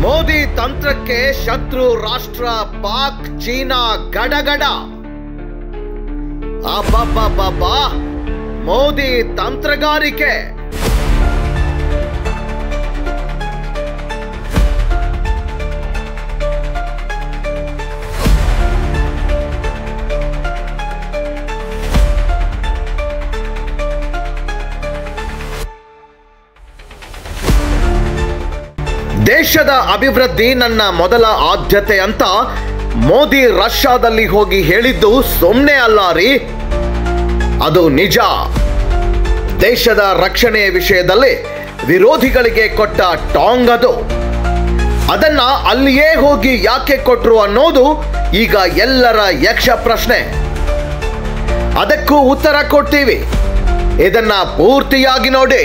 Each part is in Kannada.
ಮೋದಿ ತಂತ್ರಕ್ಕೆ ಶತ್ರು ರಾಷ್ಟ್ರ ಪಾಕ್ ಚೀನಾ ಗಡಗಡ. ಅಬ್ಬಬ್ಬಬ್ಬಬ್ಬಾ, ಮೋದಿ ತಂತ್ರಗಾರಿಕೆ. ದೇಶದ ಅಭಿವೃದ್ಧಿ ನನ್ನ ಮೊದಲ ಆದ್ಯತೆ ಅಂತ ಮೋದಿ ರಷ್ಯಾದಲ್ಲಿ ಹೋಗಿ ಹೇಳಿದ್ದು ಸುಮ್ಮನೆ ಅಲ್ಲ ರೀ, ಅದು ನಿಜ. ದೇಶದ ರಕ್ಷಣೆ ವಿಷಯದಲ್ಲಿ ವಿರೋಧಿಗಳಿಗೆ ಕೊಟ್ಟ ಟಾಂಗ್ ಅದು. ಅದನ್ನ ಅಲ್ಲಿಯೇ ಹೋಗಿ ಯಾಕೆ ಕೊಟ್ರು ಅನ್ನೋದು ಈಗ ಎಲ್ಲರ ಯಕ್ಷ ಪ್ರಶ್ನೆ. ಅದಕ್ಕೂ ಉತ್ತರ ಕೊಡ್ತೀವಿ, ಇದನ್ನ ಪೂರ್ತಿಯಾಗಿ ನೋಡಿ.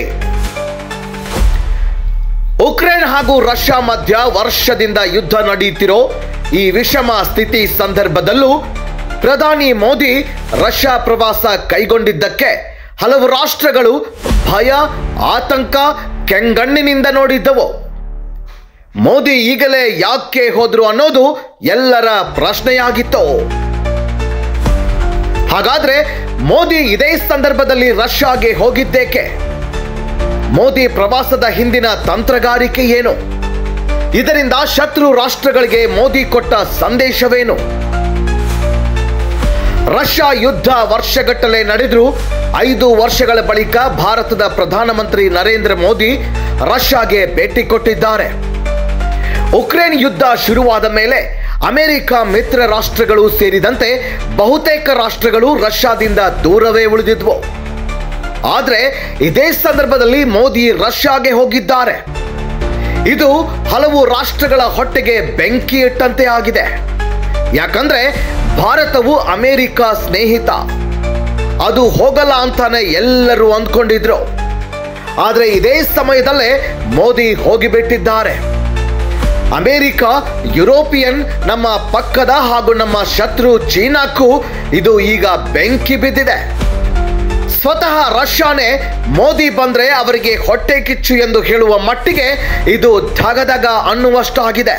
ಉಕ್ರೇನ್ ಹಾಗೂ ರಷ್ಯಾ ಮಧ್ಯ ವರ್ಷದಿಂದ ಯುದ್ಧ ನಡೆಯುತ್ತಿರೋ ಈ ವಿಷಮ ಸ್ಥಿತಿ ಸಂದರ್ಭದಲ್ಲೂ ಪ್ರಧಾನಿ ಮೋದಿ ರಷ್ಯಾ ಪ್ರವಾಸ ಕೈಗೊಂಡಿದ್ದಕ್ಕೆ ಹಲವು ರಾಷ್ಟ್ರಗಳು ಭಯ, ಆತಂಕ, ಕೆಂಗಣ್ಣಿನಿಂದ ನೋಡಿದ್ದವು. ಮೋದಿ ಈಗಲೇ ಯಾಕೆ ಹೋದ್ರು ಅನ್ನೋದು ಎಲ್ಲರ ಪ್ರಶ್ನೆಯಾಗಿತ್ತು. ಹಾಗಾದ್ರೆ ಮೋದಿ ಇದೇ ಸಂದರ್ಭದಲ್ಲಿ ರಷ್ಯಾಗೆ ಹೋಗಿದ್ದೇಕೆ? ಮೋದಿ ಪ್ರವಾಸದ ಹಿಂದಿನ ತಂತ್ರಗಾರಿಕೆ ಏನು? ಇದರಿಂದ ಶತ್ರು ರಾಷ್ಟ್ರಗಳಿಗೆ ಮೋದಿ ಕೊಟ್ಟ ಸಂದೇಶವೇನು? ರಷ್ಯಾ ಯುದ್ಧ ವರ್ಷಗಟ್ಟಲೆ ನಡೆದರೂ 5 ವರ್ಷಗಳ ಬಳಿಕ ಭಾರತದ ಪ್ರಧಾನಮಂತ್ರಿ ನರೇಂದ್ರ ಮೋದಿ ರಷ್ಯಾಗೆ ಭೇಟಿ ಕೊಟ್ಟಿದ್ದಾರೆ. ಉಕ್ರೇನ್ ಯುದ್ಧ ಶುರುವಾದ ಮೇಲೆ ಅಮೆರಿಕ ಮಿತ್ರ ರಾಷ್ಟ್ರಗಳು ಸೇರಿದಂತೆ ಬಹುತೇಕ ರಾಷ್ಟ್ರಗಳು ರಷ್ಯಾದಿಂದ ದೂರವೇ ಉಳಿದಿದ್ವು. ಆದರೆ ಇದೇ ಸಂದರ್ಭದಲ್ಲಿ ಮೋದಿ ರಷ್ಯಾಗೆ ಹೋಗಿದ್ದಾರೆ. ಇದು ಹಲವು ರಾಷ್ಟ್ರಗಳ ಹೊಟ್ಟೆಗೆ ಬೆಂಕಿ ಇಟ್ಟಂತೆ ಆಗಿದೆ. ಯಾಕಂದ್ರೆ ಭಾರತವು ಅಮೆರಿಕ ಸ್ನೇಹಿತ, ಅದು ಹೋಗಲ್ಲ ಅಂತಾನೆ ಎಲ್ಲರೂ ಅಂದ್ಕೊಂಡಿದ್ರು. ಆದರೆ ಇದೇ ಸಮಯದಲ್ಲೇ ಮೋದಿ ಹೋಗಿಬಿಟ್ಟಿದ್ದಾರೆ. ಅಮೆರಿಕ, ಯುರೋಪಿಯನ್, ನಮ್ಮ ಪಕ್ಕದ ಹಾಗೂ ನಮ್ಮ ಶತ್ರು ಚೀನಾಕ್ಕೂ ಇದು ಈಗ ಬೆಂಕಿ ಬಿದ್ದಿದೆ. ಸ್ವತಃ ರಷ್ಯಾನೇ ಮೋದಿ ಬಂದ್ರೆ ಅವರಿಗೆ ಹೊಟ್ಟೆ ಕಿಚ್ಚು ಎಂದು ಹೇಳುವ ಮಟ್ಟಿಗೆ ಇದು ಧಗಧಗ ಅನ್ನುವಷ್ಟಾಗಿದೆ.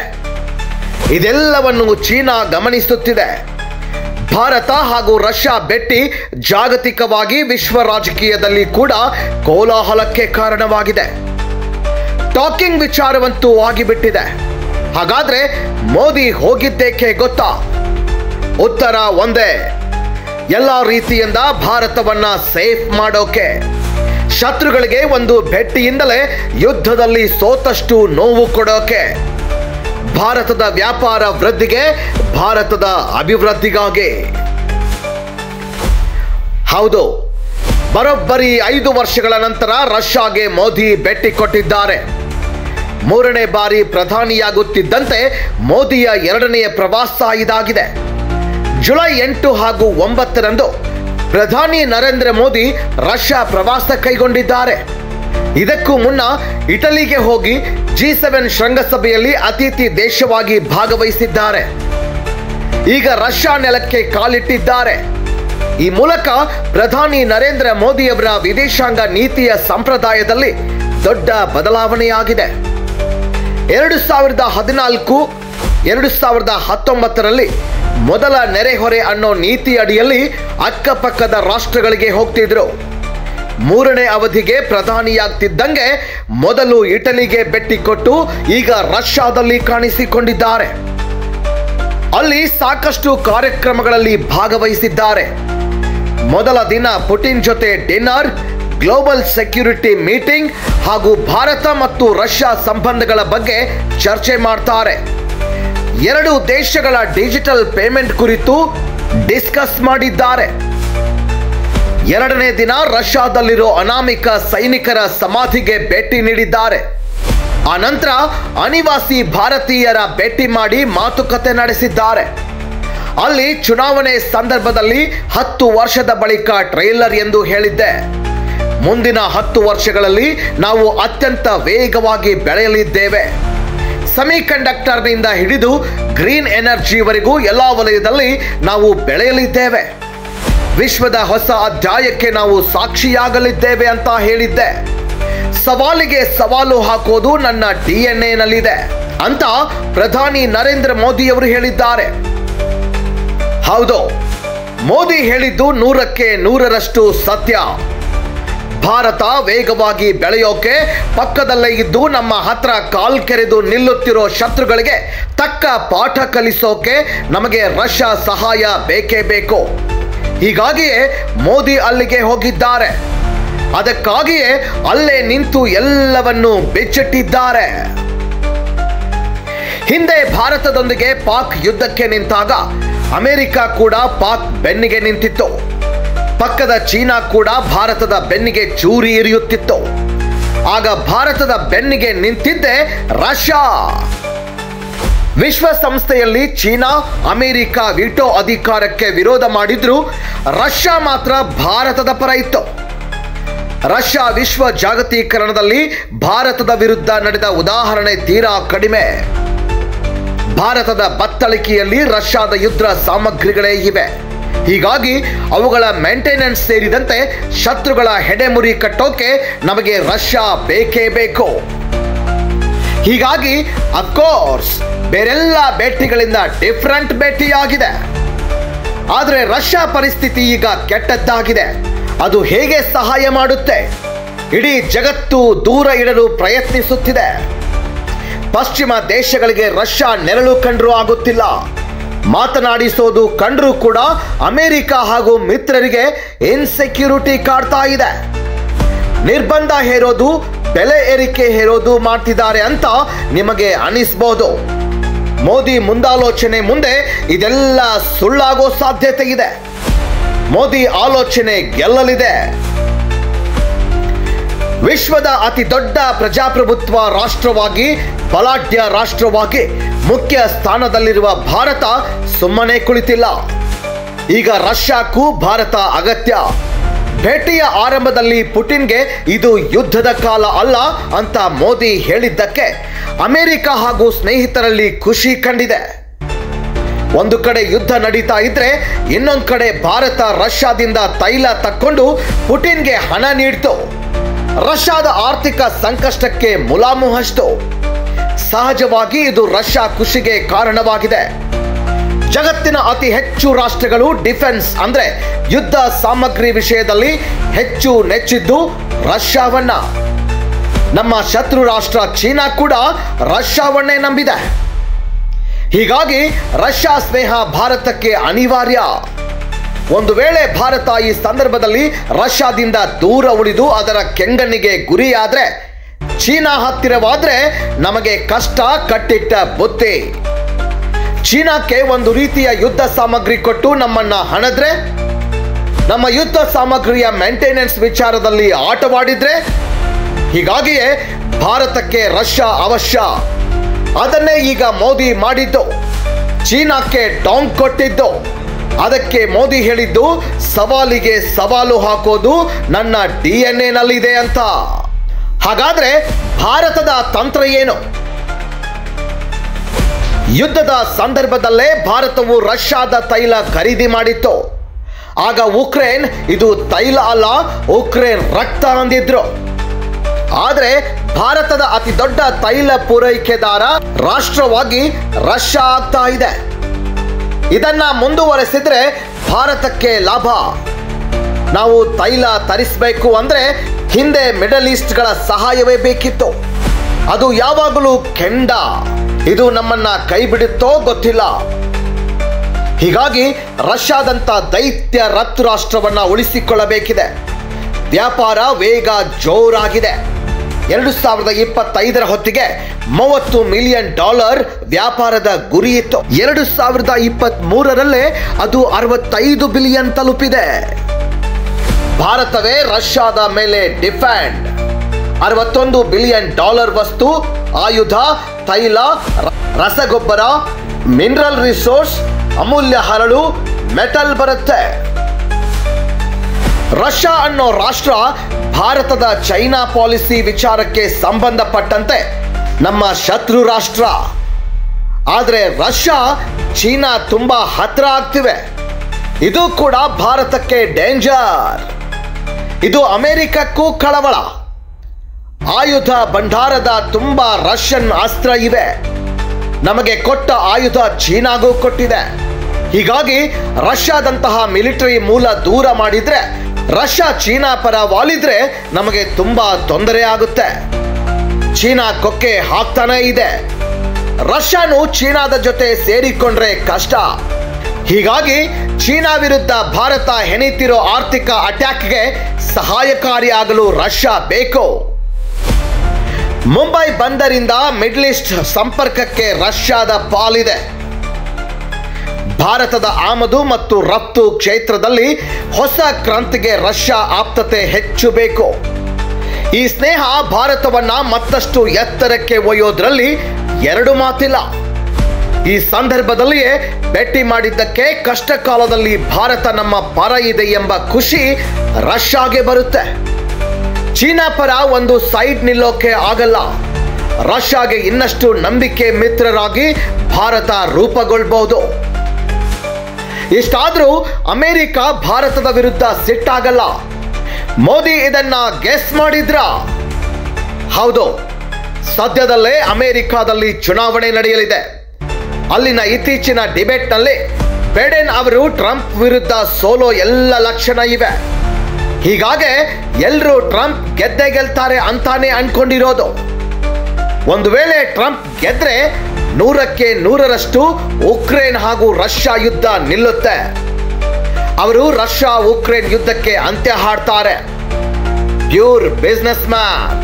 ಇದೆಲ್ಲವನ್ನು ಚೀನಾ ಗಮನಿಸುತ್ತಿದೆ. ಭಾರತ ಹಾಗೂ ರಷ್ಯಾ ಭೇಟಿ ಜಾಗತಿಕವಾಗಿ ವಿಶ್ವ ರಾಜಕೀಯದಲ್ಲಿ ಕೂಡ ಕೋಲಾಹಲಕ್ಕೆ ಕಾರಣವಾಗಿದೆ. ಟಾಕಿಂಗ್ ವಿಚಾರವಂತೂ ಆಗಿಬಿಟ್ಟಿದೆ. ಹಾಗಾದ್ರೆ ಮೋದಿ ಹೋಗಿದ್ದೇಕೆ ಗೊತ್ತಾ? ಉತ್ತರ ಒಂದೇ, ಎಲ್ಲ ರೀತಿಯಿಂದ ಭಾರತವನ್ನ ಸೇಫ್ ಮಾಡೋಕೆ. ಶತ್ರುಗಳಿಗೆ ಒಂದು ಭೇಟಿಯಿಂದಲೇ ಯುದ್ಧದಲ್ಲಿ ಸೋತಷ್ಟು ನೋವು ಕೊಡೋಕೆ. ಭಾರತದ ವ್ಯಾಪಾರ ವೃದ್ಧಿಗೆ, ಭಾರತದ ಅಭಿವೃದ್ಧಿಗಾಗಿ. ಹೌದು, ಬರೋಬ್ಬರಿ 5 ವರ್ಷಗಳ ನಂತರ ರಷ್ಯಾಗೆ ಮೋದಿ ಭೇಟಿ ಕೊಟ್ಟಿದ್ದಾರೆ. 3ನೇ ಬಾರಿ ಪ್ರಧಾನಿಯಾಗುತ್ತಿದ್ದಂತೆ ಮೋದಿಯ 2ನೇ ಪ್ರವಾಸ ಇದಾಗಿದೆ. ಜುಲೈ 8 ಹಾಗೂ 9ರಂದು ಪ್ರಧಾನಿ ನರೇಂದ್ರ ಮೋದಿ ರಷ್ಯಾ ಪ್ರವಾಸ ಕೈಗೊಂಡಿದ್ದಾರೆ. ಇದಕ್ಕೂ ಮುನ್ನ ಇಟಲಿಗೆ ಹೋಗಿ G7 ಶೃಂಗಸಭೆಯಲ್ಲಿ ಅತಿಥಿ ದೇಶವಾಗಿ ಭಾಗವಹಿಸಿದ್ದಾರೆ. ಈಗ ರಷ್ಯಾ ನೆಲಕ್ಕೆ ಕಾಲಿಟ್ಟಿದ್ದಾರೆ. ಈ ಮೂಲಕ ಪ್ರಧಾನಿ ನರೇಂದ್ರ ಮೋದಿಯವರ ವಿದೇಶಾಂಗ ನೀತಿಯ ಸಂಪ್ರದಾಯದಲ್ಲಿ ದೊಡ್ಡ ಬದಲಾವಣೆಯಾಗಿದೆ. 2014, 2019ರಲ್ಲಿ ಮೊದಲ ನೆರೆಹೊರೆ ಅನ್ನೋ ನೀತಿ ಅಡಿಯಲ್ಲಿ ಅಕ್ಕಪಕ್ಕದ ರಾಷ್ಟ್ರಗಳಿಗೆ ಹೋಗ್ತಿದ್ರು. 3ನೇ ಅವಧಿಗೆ ಪ್ರಧಾನಿಯಾಗ್ತಿದ್ದಂಗೆ ಮೊದಲು ಇಟಲಿಗೆ ಭೇಟಿ ಕೊಟ್ಟು ಈಗ ರಷ್ಯಾದಲ್ಲಿ ಕಾಣಿಸಿಕೊಂಡಿದ್ದಾರೆ. ಅಲ್ಲಿ ಸಾಕಷ್ಟು ಕಾರ್ಯಕ್ರಮಗಳಲ್ಲಿ ಭಾಗವಹಿಸಿದ್ದಾರೆ. ಮೊದಲ ದಿನ ಪುಟಿನ್ ಜೊತೆ ಡಿನ್ನರ್, ಗ್ಲೋಬಲ್ ಸೆಕ್ಯೂರಿಟಿ ಮೀಟಿಂಗ್ ಹಾಗೂ ಭಾರತ ಮತ್ತು ರಷ್ಯಾ ಸಂಬಂಧಗಳ ಬಗ್ಗೆ ಚರ್ಚೆ ಮಾಡ್ತಾರೆ. 2 ದೇಶಗಳ ಡಿಜಿಟಲ್ ಪೇಮೆಂಟ್ ಕುರಿತು ಡಿಸ್ಕಸ್ ಮಾಡಿದ್ದಾರೆ. 2ನೇ ದಿನ ರಷ್ಯಾದಲ್ಲಿರೋ ಅನಾಮಿಕ ಸೈನಿಕರ ಸಮಾಧಿಗೆ ಭೇಟಿ ನೀಡಿದ್ದಾರೆ. ಆ ನಂತರ ಅನಿವಾಸಿ ಭಾರತೀಯರ ಭೇಟಿ ಮಾಡಿ ಮಾತುಕತೆ ನಡೆಸಿದ್ದಾರೆ. ಅಲ್ಲಿ ಚುನಾವಣೆ ಸಂದರ್ಭದಲ್ಲಿ 10 ವರ್ಷದ ಬಳಿಕ ಟ್ರೇಲರ್ ಎಂದು ಹೇಳಿದ್ದೆ. ಮುಂದಿನ 10 ವರ್ಷಗಳಲ್ಲಿ ನಾವು ಅತ್ಯಂತ ವೇಗವಾಗಿ ಬೆಳೆಯಲಿದ್ದೇವೆ. ಸೆಮಿಕಂಡಕ್ಟರ್ನಿಂದ ಹಿಡಿದು ಗ್ರೀನ್ ಎನರ್ಜಿವರೆಗೂ ಎಲ್ಲ ವಲಯದಲ್ಲಿ ನಾವು ಬೆಳೆಯಲಿದ್ದೇವೆ. ವಿಶ್ವದ ಹೊಸ ಅಧ್ಯಾಯಕ್ಕೆ ನಾವು ಸಾಕ್ಷಿಯಾಗಲಿದ್ದೇವೆ ಅಂತ ಹೇಳಿದ್ದೆ. ಸವಾಲಿಗೆ ಸವಾಲು ಹಾಕೋದು ನನ್ನ DNA ನಲ್ಲಿದೆ. ಅಂತ ಪ್ರಧಾನಿ ನರೇಂದ್ರ ಮೋದಿ ಅವರು ಹೇಳಿದ್ದಾರೆ. ಹೌದು, ಮೋದಿ ಹೇಳಿದ್ದು 100ಕ್ಕೆ 100ರಷ್ಟು ಸತ್ಯ. ಭಾರತ ವೇಗವಾಗಿ ಬೆಳೆಯೋಕೆ ಪಕ್ಕದಲ್ಲೇ ಇದ್ದು ನಮ್ಮ ಹತ್ರ ಕಾಲ್ ಕೆರೆದು ನಿಲ್ಲುತ್ತಿರೋ ಶತ್ರುಗಳಿಗೆ ತಕ್ಕ ಪಾಠ ಕಲಿಸೋಕೆ ನಮಗೆ ರಷ್ಯಾ ಸಹಾಯ ಬೇಕೇ ಬೇಕು. ಹೀಗಾಗಿಯೇ ಮೋದಿ ಅಲ್ಲಿಗೆ ಹೋಗಿದ್ದಾರೆ. ಅದಕ್ಕಾಗಿಯೇ ಅಲ್ಲೇ ನಿಂತು ಎಲ್ಲವನ್ನೂ ಬಿಚ್ಚಿಟ್ಟಿದ್ದಾರೆ. ಹಿಂದೆ ಭಾರತದೊಂದಿಗೆ ಪಾಕ್ ಯುದ್ಧಕ್ಕೆ ನಿಂತಾಗ ಅಮೆರಿಕ ಕೂಡ ಪಾಕ್ ಬೆನ್ನಿಗೆ ನಿಂತಿತ್ತು. ಪಕ್ಕದ ಚೀನಾ ಕೂಡ ಭಾರತದ ಬೆನ್ನಿಗೆ ಚೂರಿ ಇರಿಯುತ್ತಿತ್ತು. ಆಗ ಭಾರತದ ಬೆನ್ನಿಗೆ ನಿಂತಿದ್ದೆ ರಷ್ಯಾ. ವಿಶ್ವಸಂಸ್ಥೆಯಲ್ಲಿ ಚೀನಾ, ಅಮೆರಿಕ ವಿಟೋ ಅಧಿಕಾರಕ್ಕೆ ವಿರೋಧ ಮಾಡಿದ್ರು, ರಷ್ಯಾ ಮಾತ್ರ ಭಾರತದ ಪರ ಇತ್ತು. ರಷ್ಯಾ ವಿಶ್ವ ಜಾಗತೀಕರಣದಲ್ಲಿ ಭಾರತದ ವಿರುದ್ಧ ನಡೆದ ಉದಾಹರಣೆ ತೀರಾ ಕಡಿಮೆ. ಭಾರತದ ಬತ್ತಳಿಕೆಯಲ್ಲಿ ರಷ್ಯಾದ ಯುದ್ಧ ಸಾಮಗ್ರಿಗಳೇ ಇವೆ. ಹೀಗಾಗಿ ಅವುಗಳ ಮೇಂಟೆನೆನ್ಸ್ ಸೇರಿದಂತೆ ಶತ್ರುಗಳ ಹೆಡೆಮುರಿ ಕಟ್ಟೋಕೆ ನಮಗೆ ರಷ್ಯಾ ಬೇಕೇ ಬೇಕು. ಹೀಗಾಗಿ ಅಫ್ಕೋರ್ಸ್ ಬೇರೆಲ್ಲ ಭೇಟಿಗಳಿಂದ ಡಿಫರೆಂಟ್ ಭೇಟಿಯಾಗಿದೆ. ಆದರೆ ರಷ್ಯಾ ಪರಿಸ್ಥಿತಿ ಈಗ ಕೆಟ್ಟದ್ದಾಗಿದೆ. ಅದು ಹೇಗೆ ಸಹಾಯ ಮಾಡುತ್ತೆ? ಇಡೀ ಜಗತ್ತು ದೂರ ಇಡಲು ಪ್ರಯತ್ನಿಸುತ್ತಿದೆ. ಪಶ್ಚಿಮ ದೇಶಗಳಿಗೆ ರಷ್ಯಾ ನೆರಳು ಕಂಡ್ರೂ ಆಗುತ್ತಿಲ್ಲ. ಮಾತನಾಡಿಸೋದು ಕಂಡ್ರೂ ಕೂಡ ಅಮೆರಿಕ ಹಾಗೂ ಮಿತ್ರರಿಗೆ ಇನ್ಸೆಕ್ಯೂರಿಟಿ ಕಾಡ್ತಾ ಇದೆ. ನಿರ್ಬಂಧ ಹೇರೋದು, ಬೆಲೆ ಏರಿಕೆ ಹೇರೋದು ಮಾಡ್ತಿದ್ದಾರೆ ಅಂತ ನಿಮಗೆ ಅನಿಸ್ಬೋದು. ಮೋದಿ ಮುಂದಾಲೋಚನೆ ಮುಂದೆ ಇದೆಲ್ಲ ಸುಳ್ಳಾಗೋ ಸಾಧ್ಯತೆ ಇದೆ. ಮೋದಿ ಆಲೋಚನೆ ಗೆಲ್ಲಲಿದೆ. ವಿಶ್ವದ ಅತಿ ದೊಡ್ಡ ಪ್ರಜಾಪ್ರಭುತ್ವ ರಾಷ್ಟ್ರವಾಗಿ, ಬಲಾಢ್ಯ ರಾಷ್ಟ್ರವಾಗಿ ಮುಖ್ಯ ಸ್ಥಾನದಲ್ಲಿರುವ ಭಾರತ ಸುಮ್ಮನೆ ಕುಳಿತಿಲ್ಲ. ಈಗ ರಷ್ಯಾಕ್ಕೂ ಭಾರತ ಅಗತ್ಯ. ಭೇಟಿಯ ಆರಂಭದಲ್ಲಿ ಪುಟಿನ್ಗೆ ಇದು ಯುದ್ಧದ ಕಾಲ ಅಲ್ಲ ಅಂತ ಮೋದಿ ಹೇಳಿದ್ದಕ್ಕೆ ಅಮೆರಿಕ ಹಾಗೂ ಸ್ನೇಹಿತರಲ್ಲಿ ಖುಷಿ ಕಂಡಿದೆ. ಒಂದು ಕಡೆ ಯುದ್ಧ ನಡೀತಾ ಇದ್ರೆ ಇನ್ನೊಂದು ಕಡೆ ಭಾರತ ರಷ್ಯಾದಿಂದ ತೈಲ ತಕ್ಕೊಂಡು ಪುಟಿನ್ಗೆ ಹಣ ನೀಡ್ತು. ರಷ್ಯಾದ ಆರ್ಥಿಕ ಸಂಕಷ್ಟಕ್ಕೆ ಮುಲಾಮು ಹಚ್ಚಿತು. ಸಹಜವಾಗಿ ಇದು ರಷ್ಯಾ ಖುಷಿಗೆ ಕಾರಣವಾಗಿದೆ. ಜಗತ್ತಿನ ಅತಿ ಹೆಚ್ಚು ರಾಷ್ಟ್ರಗಳು ಡಿಫೆನ್ಸ್ ಅಂದ್ರೆ ಯುದ್ಧ ಸಾಮಗ್ರಿ ವಿಷಯದಲ್ಲಿ ಹೆಚ್ಚು ನೆಚ್ಚಿದ್ದು ರಷ್ಯಾವನ್ನ. ನಮ್ಮ ಶತ್ರು ರಾಷ್ಟ್ರ ಚೀನಾ ಕೂಡ ರಷ್ಯಾವನ್ನೇ ನಂಬಿದೆ. ಹೀಗಾಗಿ ರಷ್ಯಾ ಸ್ನೇಹ ಭಾರತಕ್ಕೆ ಅನಿವಾರ್ಯ. ಒಂದು ವೇಳೆ ಭಾರತ ಈ ಸಂದರ್ಭದಲ್ಲಿ ರಷ್ಯಾದಿಂದ ದೂರ ಉಳಿದು ಅದರ ಕೆಂಗಣ್ಣಿಗೆ ಗುರಿಯಾದ್ರೆ, ಚೀನಾ ಹತ್ತಿರವಾದ್ರೆ ನಮಗೆ ಕಷ್ಟ ಕಟ್ಟಿಟ್ಟ ಬುತ್ತಿ. ಚೀನಾಕ್ಕೆ ಒಂದು ರೀತಿಯ ಯುದ್ಧ ಸಾಮಗ್ರಿ ಕೊಟ್ಟು ನಮ್ಮನ್ನ ಹಣದ್ರೆ, ನಮ್ಮ ಯುದ್ಧ ಸಾಮಗ್ರಿಯ ಮೇಂಟೆನೆನ್ಸ್ ವಿಚಾರದಲ್ಲಿ ಆಟವಾಡಿದ್ರೆ, ಹೀಗಾಗಿಯೇ ಭಾರತಕ್ಕೆ ರಷ್ಯಾ ಅವಶ್ಯ. ಅದನ್ನೇ ಈಗ ಮೋದಿ ಮಾಡಿದ್ದು. ಚೀನಾಕ್ಕೆ ಟಾಂಗ್ ಕೊಟ್ಟಿದ್ದು. ಅದಕ್ಕೆ ಮೋದಿ ಹೇಳಿದ್ದು, ಸವಾಲಿಗೆ ಸವಾಲು ಹಾಕೋದು ನನ್ನ DNA ನಲ್ಲಿದೆ ಅಂತ. ಹಾಗಾದ್ರೆ ಭಾರತದ ತಂತ್ರ ಏನು? ಯುದ್ಧದ ಸಂದರ್ಭದಲ್ಲೇ ಭಾರತವು ರಷ್ಯಾದ ತೈಲ ಖರೀದಿ ಮಾಡಿತ್ತು. ಆಗ ಉಕ್ರೇನ್ ಇದು ತೈಲ ಅಲ್ಲ, ಉಕ್ರೇನ್ ರಕ್ತ ಅಂದಿದ್ರು. ಆದರೆ ಭಾರತದ ಅತಿ ದೊಡ್ಡ ತೈಲ ಪೂರೈಕೆದಾರ ರಾಷ್ಟ್ರವಾಗಿ ರಷ್ಯಾ ಆಗ್ತಾ ಇದೆ. ಇದನ್ನ ಮುಂದುವರೆಸಿದ್ರೆ ಭಾರತಕ್ಕೆ ಲಾಭ. ನಾವು ತೈಲ ತರಿಸಬೇಕು ಅಂದ್ರೆ ಹಿಂದೆ ಮಿಡಲ್ ಈಸ್ಟ್ಗಳ ಸಹಾಯವೇ ಬೇಕಿತ್ತು. ಅದು ಯಾವಾಗಲೂ ಕೆಂಡ. ಇದು ನಮ್ಮನ್ನ ಕೈ ಬಿಡುತ್ತೋ ಗೊತ್ತಿಲ್ಲ. ಹೀಗಾಗಿ ರಷ್ಯಾದಂತ ದೈತ್ಯ ರಫ್ತು ರಾಷ್ಟ್ರವನ್ನ ಉಳಿಸಿಕೊಳ್ಳಬೇಕಿದೆ. ವ್ಯಾಪಾರ ವೇಗ ಜೋರಾಗಿದೆ. 2025 ಹೊತ್ತಿಗೆ $30 ಮಿಲಿಯನ್ ವ್ಯಾಪಾರದ ಗುರಿ ಇತ್ತು. 2023ರಲ್ಲೇ ಅದು $65 ಬಿಲಿಯನ್ ತಲುಪಿದೆ. ಭಾರತವೇ ರಷ್ಯಾದ ಮೇಲೆ ಡಿಫೆಂಡ್. $61 ಬಿಲಿಯನ್ ವಸ್ತು, ಆಯುಧ, ತೈಲ, ರಸಗೊಬ್ಬರ, ಮಿನರಲ್ ರಿಸೋರ್ಸ್, ಅಮೂಲ್ಯ ಹರಳು, ಮೆಟಲ್ ಬರುತ್ತೆ. ರಷ್ಯಾ ಅನ್ನೋ ರಾಷ್ಟ್ರ ಭಾರತದ ಚೈನಾ ಪಾಲಿಸಿ ವಿಚಾರಕ್ಕೆ ಸಂಬಂಧಪಟ್ಟಂತೆ ನಮ್ಮ ಶತ್ರು ರಾಷ್ಟ್ರ. ಆದರೆ ರಷ್ಯಾ ಚೀನಾ ತುಂಬಾ ಹತ್ರ ಆಗ್ತಿವೆ. ಇದು ಕೂಡ ಭಾರತಕ್ಕೆ ಡೇಂಜರ್. ಇದು ಅಮೆರಿಕಕ್ಕೂ ಕಳವಳ. ಆಯುಧ ಭಂಡಾರದ ತುಂಬಾ ರಷ್ಯನ್ ಅಸ್ತ್ರ ಇವೆ. ನಮಗೆ ಕೊಟ್ಟ ಆಯುಧ ಚೀನಾಗೂ ಕೊಟ್ಟಿದೆ. ಹೀಗಾಗಿ ರಷ್ಯಾದಂತಹ ಮಿಲಿಟರಿ ಮೂಲ ದೂರ ಮಾಡಿದ್ರೆ, ರಷ್ಯಾ ಚೀನಾ ಪರ ವಾಲಿದ್ರೆ ನಮಗೆ ತುಂಬಾ ತೊಂದರೆ ಆಗುತ್ತೆ. ಚೀನಾ ಕೊಕ್ಕೆ ಹಾಕ್ತಾನೇ ಇದೆ. ರಷ್ಯಾನು ಚೀನಾದ ಜೊತೆ ಸೇರಿಕೊಂಡ್ರೆ ಕಷ್ಟ. ಹೀಗಾಗಿ ಚೀನಾ ವಿರುದ್ಧ ಭಾರತ ಹೆಣೀತಿರೋ ಆರ್ಥಿಕ ಅಟ್ಯಾಕ್ಗೆ ಸಹಾಯಕಾರಿಯಾಗಲು ರಷ್ಯಾ ಬೇಕು. ಮುಂಬೈ ಬಂದರಿಂದ ಮಿಡ್ಲ್ ಈಸ್ಟ್ ಸಂಪರ್ಕಕ್ಕೆ ರಷ್ಯಾದ ಪಾಲಿದೆ. ಭಾರತದ ಆಮದು ಮತ್ತು ರಫ್ತು ಕ್ಷೇತ್ರದಲ್ಲಿ ಹೊಸ ಕ್ರಾಂತಿಗೆ ರಷ್ಯಾ ಆಪ್ತತೆ ಹೆಚ್ಚು ಬೇಕು. ಈ ಸ್ನೇಹ ಭಾರತವನ್ನ ಮತ್ತಷ್ಟು ಎತ್ತರಕ್ಕೆ ಒಯ್ಯೋದ್ರಲ್ಲಿ ಎರಡು ಮಾತಿಲ್ಲ. ಈ ಸಂದರ್ಭದಲ್ಲಿಯೇ ಭೇಟಿ ಮಾಡಿದ್ದಕ್ಕೆ ಕಷ್ಟ ಕಾಲದಲ್ಲಿ ಭಾರತ ನಮ್ಮ ಪರ ಇದೆ ಎಂಬ ಖುಷಿ ರಷ್ಯಾಗೆ ಬರುತ್ತೆ. ಚೀನಾ ಪರ ಒಂದು ಸೈಡ್ ನಿಲ್ಲೋಕೆ ಆಗಲ್ಲ. ರಷ್ಯಾಗೆ ಇನ್ನಷ್ಟು ನಂಬಿಕೆ ಮಿತ್ರರಾಗಿ ಭಾರತ ರೂಪುಗೊಳ್ಳಬಹುದು. ಇಷ್ಟಾದ್ರೂ ಅಮೆರಿಕ ಭಾರತದ ವಿರುದ್ಧ ಸಿಟ್ಟಾಗಲ್ಲ. ಮೋದಿ ಇದನ್ನ ಗೆಸ್ ಮಾಡಿದ್ರ? ಹೌದು, ಸದ್ಯದಲ್ಲೇ ಅಮೆರಿಕಾದಲ್ಲಿ ಚುನಾವಣೆ ನಡೆಯಲಿದೆ. ಅಲ್ಲಿನ ಇತ್ತೀಚಿನ ಡಿಬೇಟ್ನಲ್ಲಿ ಬೈಡೆನ್ ಅವರು ಟ್ರಂಪ್ ವಿರುದ್ಧ ಸೋಲೋ ಎಲ್ಲ ಲಕ್ಷಣ ಇವೆ. ಹೀಗಾಗಿ ಎಲ್ಲರೂ ಟ್ರಂಪ್ ಗೆದ್ದೇ ಗೆಲ್ತಾರೆ ಅಂತಾನೆ ಅನ್ಕೊಂಡಿರೋದು. ಒಂದು ವೇಳೆ ಟ್ರಂಪ್ ಗೆದ್ರೆ 100ಕ್ಕೆ 100ರಷ್ಟು ಉಕ್ರೇನ್ ಹಾಗೂ ರಷ್ಯಾ ಯುದ್ಧ ನಿಲ್ಲುತ್ತೆ. ಅವರು ರಷ್ಯಾ ಉಕ್ರೇನ್ ಯುದ್ಧಕ್ಕೆ ಅಂತ್ಯ ಹಾಡ್ತಾರೆ. Pure business man,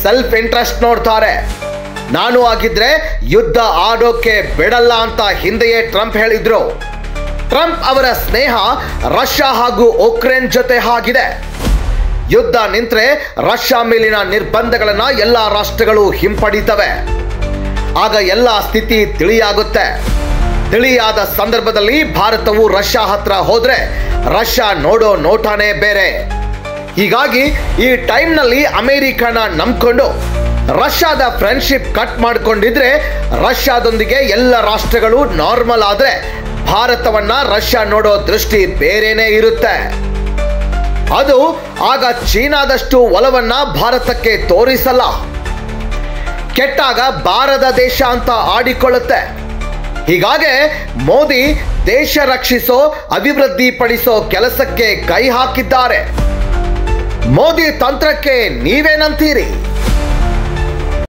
self interest ನೋಡ್ತಾರೆ. ನಾನು ಆಗಿದ್ರೆ ಯುದ್ಧ ಆಡೋಕೆ ಬಿಡಲ್ಲ ಅಂತ ಹಿಂದೆಯೇ ಟ್ರಂಪ್ ಹೇಳಿದ್ರು. ಟ್ರಂಪ್ ಅವರ ಸ್ನೇಹ ರಷ್ಯಾ ಹಾಗೂ ಉಕ್ರೇನ್ ಜೊತೆ ಆಗಿದೆ. ಯುದ್ಧ ನಿಂತ್ರೆ ರಷ್ಯಾ ಮೇಲಿನ ನಿರ್ಬಂಧಗಳನ್ನ ಎಲ್ಲ ರಾಷ್ಟ್ರಗಳು ಹಿಂಪಡಿತವೆ. ಆಗ ಎಲ್ಲ ಸ್ಥಿತಿ ತಿಳಿಯಾಗುತ್ತೆ. ತಿಳಿಯಾದ ಸಂದರ್ಭದಲ್ಲಿ ಭಾರತವು ರಷ್ಯಾ ಹತ್ರ ಹೋದ್ರೆ ರಷ್ಯಾ ನೋಡೋ ನೋಟನೇ ಬೇರೆ. ಹೀಗಾಗಿ ಈ ಟೈಮ್ನಲ್ಲಿ ಅಮೆರಿಕನ ನಂಬ್ಕೊಂಡು ರಷ್ಯಾದ ಫ್ರೆಂಡ್ಶಿಪ್ ಕಟ್ ಮಾಡ್ಕೊಂಡಿದ್ರೆ ರಷ್ಯಾದೊಂದಿಗೆ ಎಲ್ಲ ರಾಷ್ಟ್ರಗಳು ನಾರ್ಮಲ್ ಆದ್ರೆ ಭಾರತವನ್ನ ರಷ್ಯಾ ನೋಡೋ ದೃಷ್ಟಿ ಬೇರೆನೇ ಇರುತ್ತೆ. ಅದು ಆಗ ಚೀನಾದಷ್ಟು ಒಲವನ್ನ ಭಾರತಕ್ಕೆ ತೋರಿಸಲ್ಲ. ಕೆಟ್ಟಾಗ ಬಾರದ ದೇಶ ಅಂತ ಆಡಿಕೊಳ್ಳುತ್ತೆ. ಹೀಗಾಗಿ ಮೋದಿ ದೇಶ ರಕ್ಷಿಸೋ, ಅಭಿವೃದ್ಧಿ ಪಡಿಸೋ ಕೆಲಸಕ್ಕೆ ಕೈ ಹಾಕಿದ್ದಾರೆ. ಮೋದಿ ತಂತ್ರಕ್ಕೆ ನೀವೇನಂತೀರಿ?